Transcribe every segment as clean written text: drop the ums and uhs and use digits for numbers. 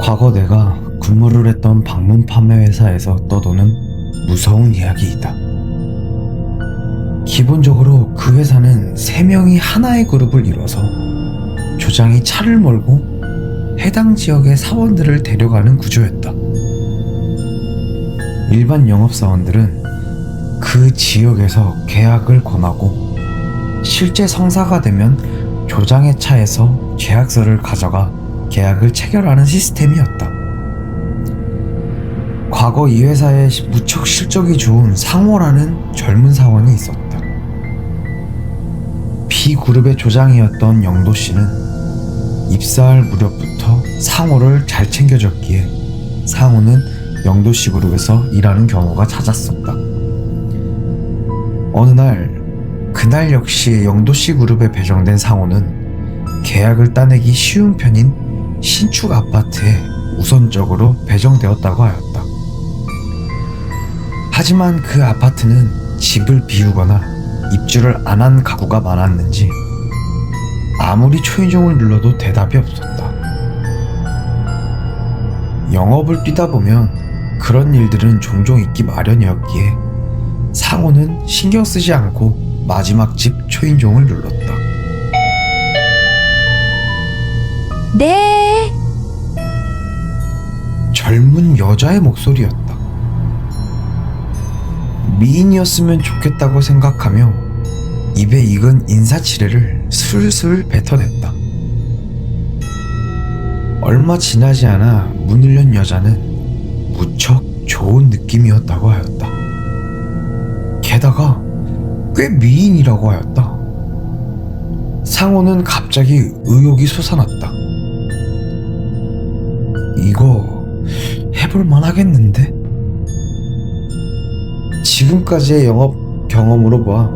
과거 내가 근무를 했던 방문 판매 회사에서 떠도는 무서운 이야기이다. 기본적으로 그 회사는 3명이 하나의 그룹을 이뤄서 조장이 차를 몰고 해당 지역의 사원들을 데려가는 구조였다. 일반 영업사원들은 그 지역에서 계약을 권하고 실제 성사가 되면 조장의 차에서 계약서를 가져가 계약을 체결하는 시스템이었다. 과거 이 회사에 무척 실적이 좋은 상호라는 젊은 사원이 있었다. B그룹의 조장이었던 영도 씨는 입사할 무렵부터 상호를 잘 챙겨줬기에 상호는 영도 씨 그룹에서 일하는 경우가 잦았었다. 어느 날 그날 역시 영도 씨 그룹에 배정된 상호는 계약을 따내기 쉬운 편인 신축 아파트에 우선적으로 배정되었다고 하였다. 하지만 그 아파트는 집을 비우거나 입주를 안 한 가구가 많았는지 아무리 초인종을 눌러도 대답이 없었다. 영업을 뛰다 보면 그런 일들은 종종 있기 마련이었기에 상호는 신경 쓰지 않고 마지막 집 초인종을 눌렀다. 네. 젊은 여자의 목소리였다. 미인이었으면 좋겠다고 생각하며 입에 익은 인사치레를 술술 뱉어냈다. 얼마 지나지 않아 문을 연 여자는 무척 좋은 느낌이었다고 하였다. 게다가 꽤 미인이라고 하였다. 상호는 갑자기 의욕이 솟아났다. 이거 해볼만 하겠는데? 지금까지의 영업 경험으로 봐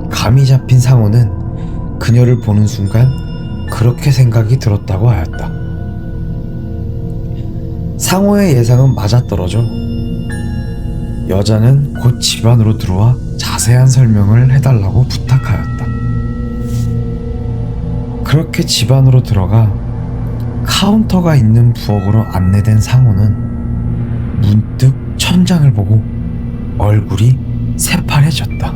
감이 잡힌 상호는 그녀를 보는 순간 그렇게 생각이 들었다고 하였다. 상호의 예상은 맞아떨어져 여자는 곧 집 안으로 들어와 자세한 설명을 해달라고 부탁하였다. 그렇게 집 안으로 들어가 카운터가 있는 부엌으로 안내된 상호는 문득 천장을 보고 얼굴이 새파래졌다.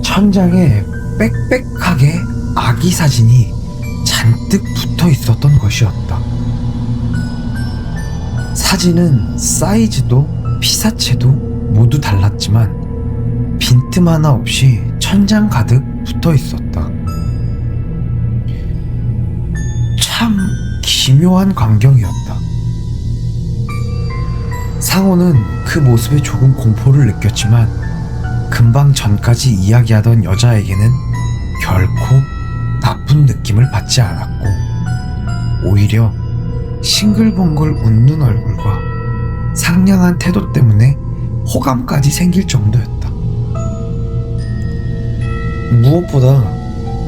천장에 빽빽하게 아기 사진이 잔뜩 붙어 있었던 것이었다. 사진은 사이즈도 피사체도 모두 달랐지만 빈틈 하나 없이 천장 가득 붙어 있었다. 참 기묘한 광경이었다. 상호는 그 모습에 조금 공포를 느꼈지만 금방 전까지 이야기하던 여자에게는 결코 나쁜 느낌을 받지 않았고 오히려 싱글벙글 웃는 얼굴과 상냥한 태도 때문에 호감까지 생길 정도였다. 무엇보다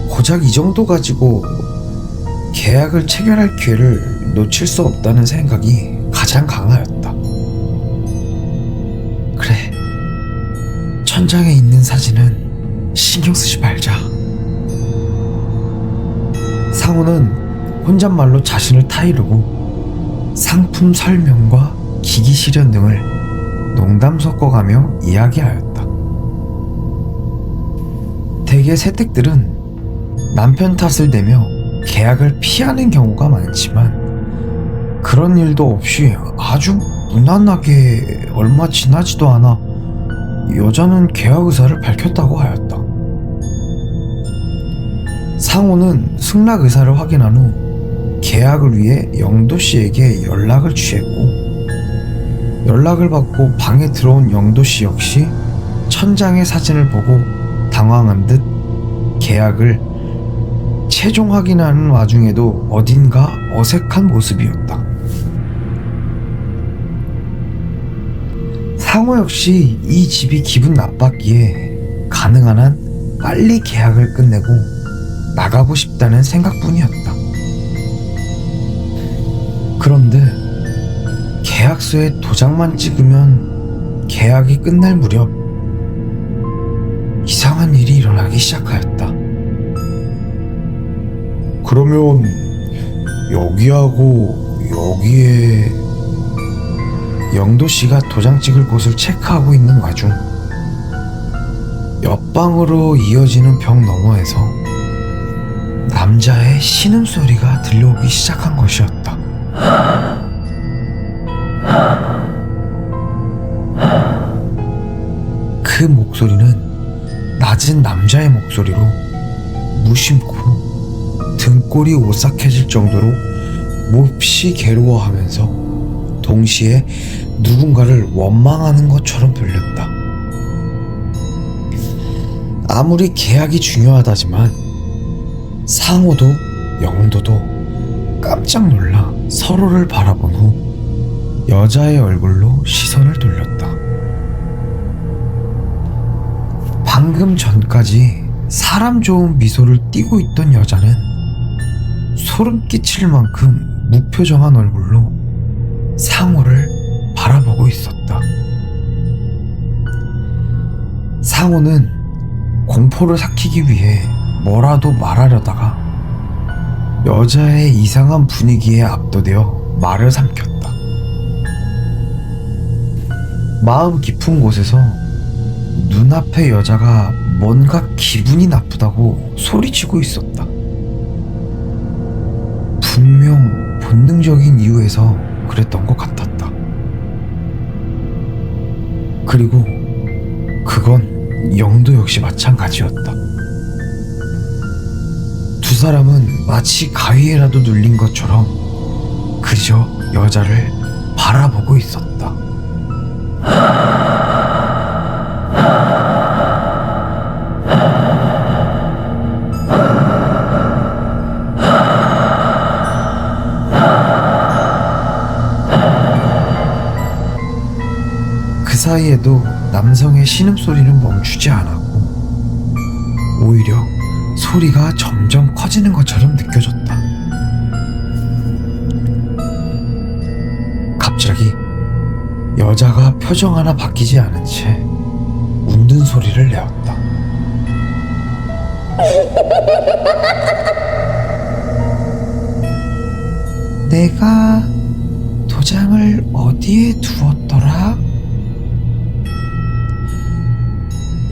고작 이 정도 가지고 계약을 체결할 기회를 놓칠 수 없다는 생각이 가장 강하였다. 그래, 천장에 있는 사진은 신경 쓰지 말자. 상호는 혼잣말로 자신을 타이르고 상품 설명과 기기 실현 등을 농담 섞어가며 이야기하였다. 대개 새댁들은 남편 탓을 대며 계약을 피하는 경우가 많지만 그런 일도 없이 아주 무난하게 얼마 지나지도 않아 여자는 계약 의사를 밝혔다고 하였다. 상호는 승낙 의사를 확인한 후 계약을 위해 영도 씨에게 연락을 취했고 연락을 받고 방에 들어온 영도 씨 역시 천장의 사진을 보고 당황한 듯 계약을 최종 확인하는 와중에도 어딘가 어색한 모습이었다. 상호 역시 이 집이 기분 나빴기에 가능한 한 빨리 계약을 끝내고 나가고 싶다는 생각뿐이었다. 그런데 계약서에 도장만 찍으면 계약이 끝날 무렵 이상한 일이 일어나기 시작하였다. 그러면 여기하고 여기에. 영도 씨가 도장 찍을 곳을 체크하고 있는 와중 옆방으로 이어지는 벽 너머에서 남자의 신음소리가 들려오기 시작한 것이었다. 그 목소리는 낮은 남자의 목소리로 무심코 등골이 오싹해질 정도로 몹시 괴로워하면서 동시에 누군가를 원망하는 것처럼 들렸다. 아무리 계약이 중요하다지만 상호도 영도도 깜짝 놀라 서로를 바라본 후 여자의 얼굴로 시선을 돌렸다. 방금 전까지 사람 좋은 미소를 띠고 있던 여자는 소름 끼칠 만큼 무표정한 얼굴로 상호를 바라보고 있었다. 상호는 공포를 삭히기 위해 뭐라도 말하려다가 여자의 이상한 분위기에 압도되어 말을 삼켰다. 마음 깊은 곳에서 눈앞의 여자가 뭔가 기분이 나쁘다고 소리치고 있었다. 분명 본능적인 이유에서 그랬던 것 같았다. 그리고 그건 영도 역시 마찬가지였다. 두 사람은 마치 가위에라도 눌린 것처럼 그저 여자를 바라보고 있었다. 그 사이에도 남성의 신음소리는 멈추지 않았고 오히려 소리가 점점 커지는 것처럼 느껴졌다. 갑자기 여자가 표정 하나 바뀌지 않은 채 웃는 소리를 내었다. 내가 도장을 어디에 두었더라?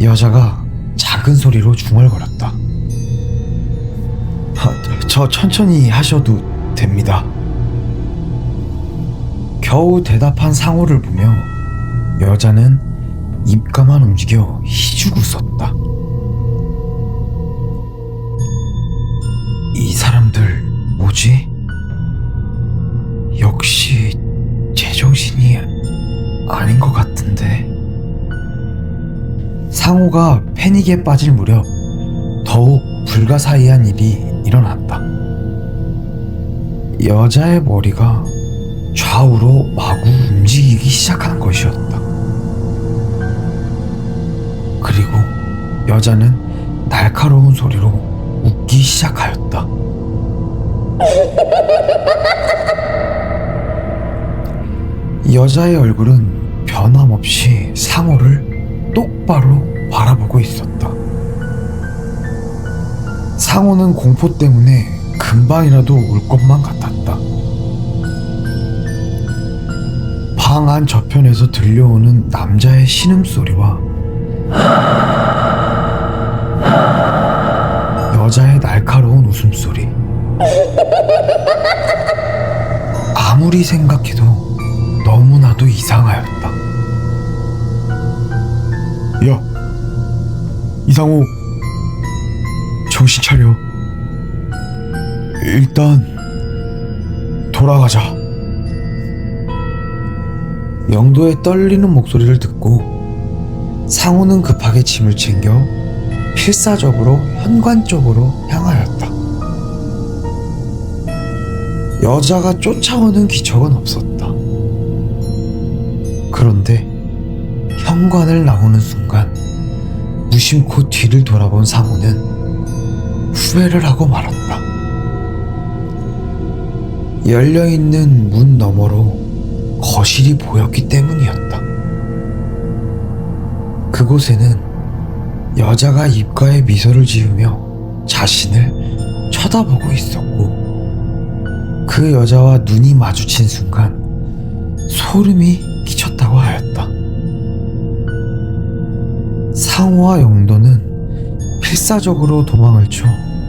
여자가 작은 소리로 중얼거렸다. 저 천천히 하셔도 됩니다. 겨우 대답한 상호를 보며 여자는 입가만 움직여 희죽 웃었다. 이 사람들 뭐지? 역시 제정신이 아닌 것 같은데. 상호가 패닉에 빠질 무렵 더욱 불가사의한 일이 일어났다. 여자의 머리가 좌우로 마구 움직이기 시작한 것이었다. 그리고 여자는 날카로운 소리로 웃기 시작하였다. 여자의 얼굴은 변함없이 상호를 똑바로 바라보고 있었다. 상호는 공포 때문에 금방이라도 울 것만 같았다. 방 안 저편에서 들려오는 남자의 신음소리와 여자의 날카로운 웃음소리, 아무리 생각해도 너무나도 이상하였다. 야, 이상호, 정신 차려. 일단 돌아가자. 영도의 떨리는 목소리를 듣고 상호는 급하게 짐을 챙겨 필사적으로 현관 쪽으로 향하였다. 여자가 쫓아오는 기척은 없었다. 그런데 현관을 나오는 순간 무심코 뒤를 돌아본 상호는 후회를 하고 말았다. 열려있는 문 너머로 거실이 보였기 때문이었다. 그곳에는 여자가 입가에 미소를 지으며 자신을 쳐다보고 있었고 그 여자와 눈이 마주친 순간 소름이 끼쳤다고 하였다. 상호와 영도는 필사적으로 도망을 쳐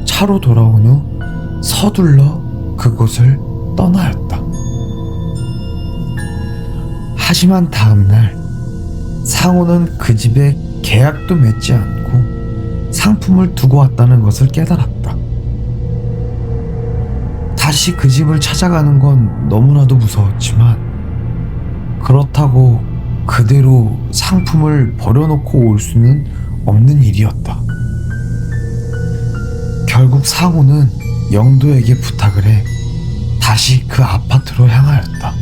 차로 돌아온 후 서둘러 그곳을 떠나였다. 하지만 다음날 상호는 그 집에 계약도 맺지 않고 상품을 두고 왔다는 것을 깨달았다. 다시 그 집을 찾아가는 건 너무나도 무서웠지만 그렇다고 그대로 상품을 버려놓고 올 수는 없는 일이었다. 결국 상호는 영도에게 부탁을 해 다시 그 아파트로 향하였다.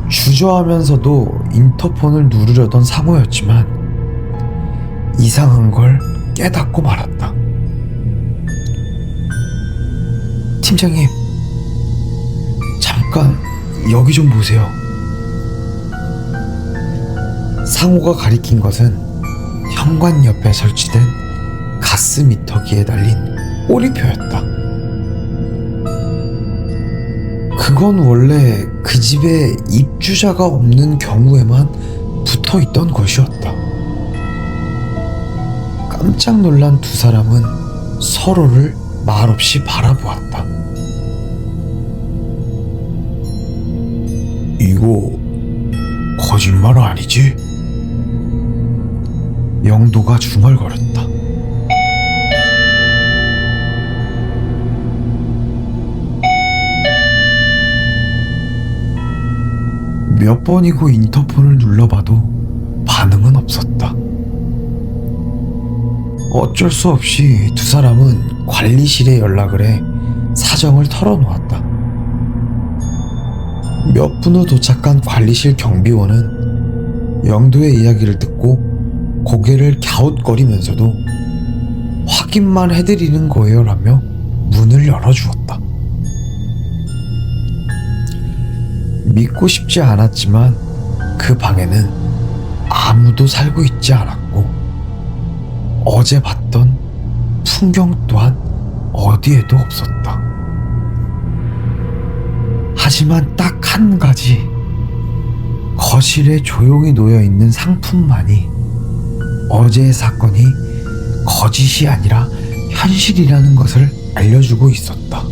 주저하면서도 인터폰을 누르려던 상호였지만 이상한 걸 깨닫고 말았다. 팀장님, 잠깐 여기 좀 보세요. 상호가 가리킨 것은 현관 옆에 설치된 가스미터기에 달린 꼬리표였다. 그건 원래 그 집에 입주자가 없는 경우에만 붙어 있던 것이었다. 깜짝 놀란 두 사람은 서로를 말없이 바라보았다. 이거 거짓말 아니지? 영도가 중얼거렸다. 몇 번이고 인터폰을 눌러봐도 반응은 없었다. 어쩔 수 없이 두 사람은 관리실에 연락을 해 사정을 털어놓았다. 몇 분 후 도착한 관리실 경비원은 영도의 이야기를 듣고 고개를 갸웃거리면서도 확인만 해드리는 거예요라며 문을 열어주었다. 믿고 싶지 않았지만 그 방에는 아무도 살고 있지 않았고 어제 봤던 풍경 또한 어디에도 없었다. 하지만 딱 한 가지, 거실에 조용히 놓여있는 상품만이 어제의 사건이 거짓이 아니라 현실이라는 것을 알려주고 있었다.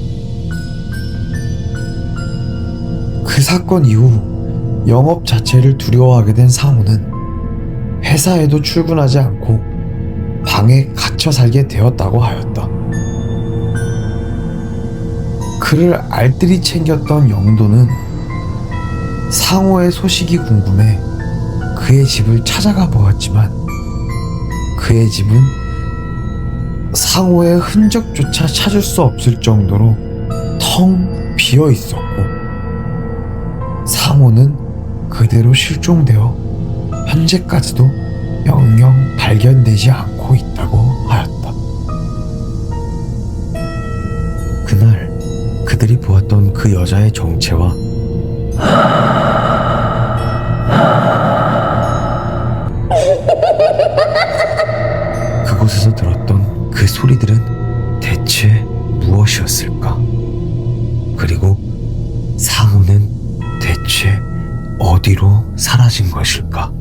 그 사건 이후 영업 자체를 두려워하게 된 상호는 회사에도 출근하지 않고 방에 갇혀 살게 되었다고 하였다. 그를 알뜰히 챙겼던 영도는 상호의 소식이 궁금해 그의 집을 찾아가 보았지만 그의 집은 상호의 흔적조차 찾을 수 없을 정도로 텅 비어 있었고 상호는 그대로 실종되어 현재까지도 영영 발견되지 않고 있다고 하였다. 그날 그들이 보았던 그 여자의 정체와 그곳에서 들었던 그 소리들은 대체 무엇이었을까? 그리고 상우는 대체 어디로 사라진 것일까?